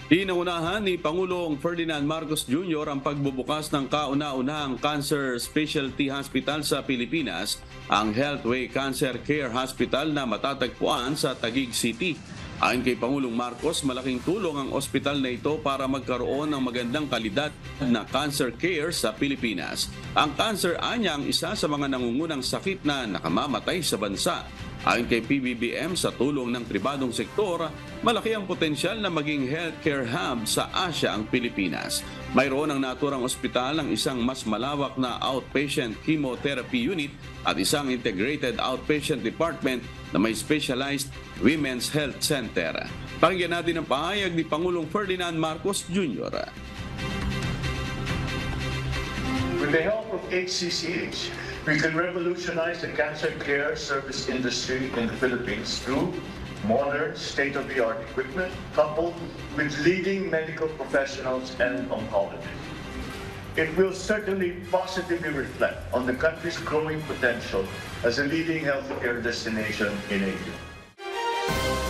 Inaunahan ni Pangulong Ferdinand Marcos Jr. ang pagbubukas ng kauna-unahang Cancer Specialty Hospital sa Pilipinas, ang Healthway Cancer Care Hospital na matatagpuan sa Taguig City. Ayon kay Pangulong Marcos, malaking tulong ang ospital na ito para magkaroon ng magandang kalidad na cancer care sa Pilipinas. Ang cancer anya ang isa sa mga nangungunang sakit na nakamamatay sa bansa. Ayon kay PBBM, sa tulong ng pribadong sektor, malaki ang potensyal na maging healthcare hub sa Asia ang Pilipinas. Mayroon ang naturang ospital ang isang mas malawak na outpatient chemotherapy unit at isang integrated outpatient department na may specialized women's health center. Pakinggan natin ang pahayag ni Pangulong Ferdinand Marcos Jr. With the help of HCCH, we can revolutionize the cancer care service industry in the Philippines through modern, state-of-the-art equipment coupled with leading medical professionals and oncologists. It will certainly positively reflect on the country's growing potential as a leading healthcare destination in Asia.